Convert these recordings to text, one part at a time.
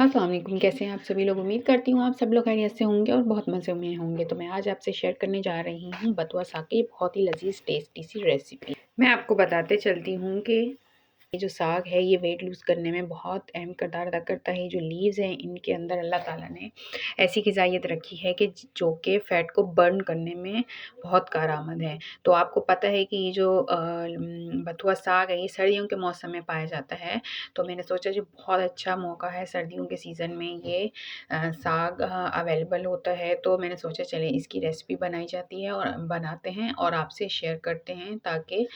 अस्सलाम वालेकुम, कैसे हैं आप सभी लोग। उम्मीद करती हूँ आप सब लोग खैरियत से होंगे और बहुत मज़े में होंगे। तो मैं आज आपसे शेयर करने जा रही हूँ बथुआ साग की बहुत ही लजीज टेस्टी सी रेसिपी। मैं आपको बताते चलती हूँ कि ये जो साग है ये वेट लूज़ करने में बहुत अहम किरदार अदा करता है। जो लीव्स हैं इनके अंदर अल्लाह ताला ने ऐसी ग़िज़ाइयत रखी है कि जो कि फ़ैट को बर्न करने में बहुत कारआमद है। तो आपको पता है कि ये जो बथुआ साग है ये सर्दियों के मौसम में पाया जाता है। तो मैंने सोचा जो बहुत अच्छा मौका है, सर्दियों के सीज़न में ये साग अवेलेबल होता है, तो मैंने सोचा चलें इसकी रेसिपी बनाई जाती है और बनाते हैं और आपसे शेयर करते हैं ताकि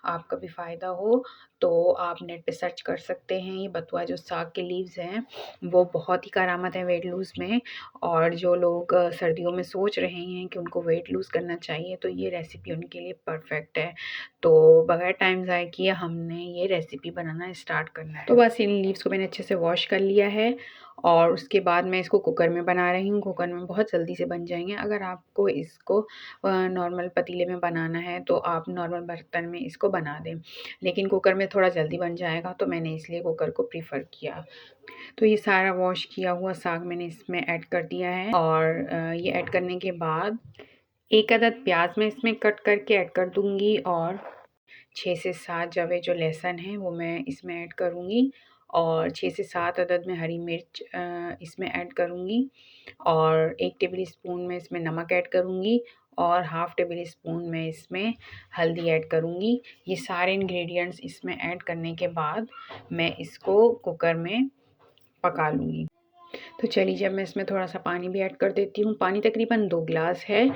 आपका भी फ़ायदा हो। तो आप नेट पे सर्च कर सकते हैं। ये बथुआ जो साग के लीव्स हैं वो बहुत ही कारआमद है वेट लूज़ में। और जो लोग सर्दियों में सोच रहे हैं कि उनको वेट लूज़ करना चाहिए तो ये रेसिपी उनके लिए परफेक्ट है। तो बगैर टाइम ज़ाय किए हमने ये रेसिपी बनाना स्टार्ट करना है। तो बस इन लीव्स को मैंने अच्छे से वॉश कर लिया है और उसके बाद मैं इसको कुकर में बना रही हूँ। कुकर में बहुत जल्दी से बन जाएंगे। अगर आपको इसको नॉर्मल पतीले में बनाना है तो आप नॉर्मल बर्तन में इसको बना दें, लेकिन कुकर में थोड़ा जल्दी बन जाएगा तो मैंने इसलिए कुकर को प्रीफर किया। तो ये सारा वॉश किया हुआ साग मैंने इसमें ऐड कर दिया है और ये ऐड करने के बाद एक अदद प्याज मैं इसमें कट करके ऐड कर दूंगी और 6 से 7 जवे जो लहसुन है वो मैं इसमें ऐड करूँगी और 6 से 7 अदद में हरी मिर्च इसमें ऐड करूँगी और 1 टेबल स्पून में इसमें नमक ऐड करूँगी और हाफ़ टेबल स्पून में इसमें हल्दी ऐड करूँगी। ये सारे इंग्रेडिएंट्स इसमें ऐड करने के बाद मैं इसको कुकर में पका लूँगी। तो चलिए जब मैं इसमें थोड़ा सा पानी भी ऐड कर देती हूँ। पानी तकरीबन 2 गिलास है।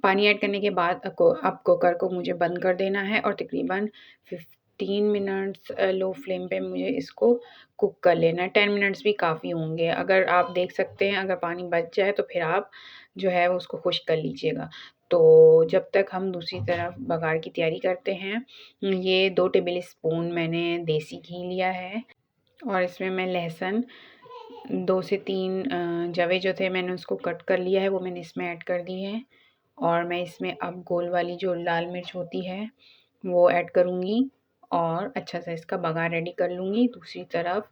पानी ऐड करने के बाद अब कुकर को मुझे बंद कर देना है और तकरीबन 15 मिनट्स लो फ्लेम पे मुझे इसको कुक कर लेना है। 10 मिनट्स भी काफ़ी होंगे। अगर आप देख सकते हैं अगर पानी बच जाए तो फिर आप जो है उसको खुश्क कर लीजिएगा। तो जब तक हम दूसरी तरफ बघार की तैयारी करते हैं, ये 2 टेबल स्पून मैंने देसी घी लिया है और इसमें मैं लहसुन 2 से 3 जवे जो थे मैंने उसको कट कर लिया है वो मैंने इसमें ऐड कर दी है और मैं इसमें अब गोल वाली जो लाल मिर्च होती है वो ऐड करूँगी और अच्छा सा इसका बघार रेडी कर लूँगी। दूसरी तरफ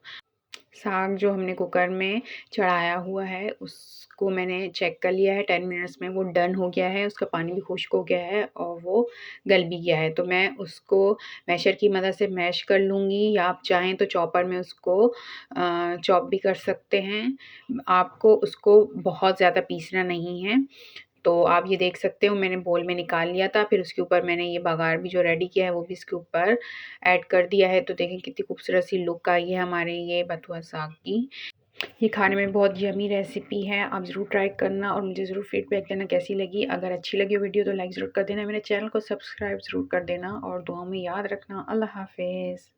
साग जो हमने कुकर में चढ़ाया हुआ है उसको मैंने चेक कर लिया है। 10 मिनट्स में वो डन हो गया है, उसका पानी भी खुश्क हो गया है और वो गल भी गया है। तो मैं उसको मैशर की मदद से मैश कर लूँगी या आप चाहें तो चॉपर में उसको चॉप भी कर सकते हैं। आपको उसको बहुत ज़्यादा पीसना नहीं है। तो आप ये देख सकते हो मैंने बोल में निकाल लिया था। फिर उसके ऊपर मैंने ये बघार भी जो रेडी किया है वो भी इसके ऊपर ऐड कर दिया है। तो देखें कितनी खूबसूरत सी लुक आई है हमारे ये बथुआ साग की। ये खाने में बहुत यमी रेसिपी है। आप ज़रूर ट्राई करना और मुझे ज़रूर फीडबैक देना कैसी लगी। अगर अच्छी लगी वीडियो तो लाइक ज़रूर कर देना, मेरे चैनल को सब्सक्राइब ज़रूर कर देना और दुआ में याद रखना। अल्लाह हाफ़िज़।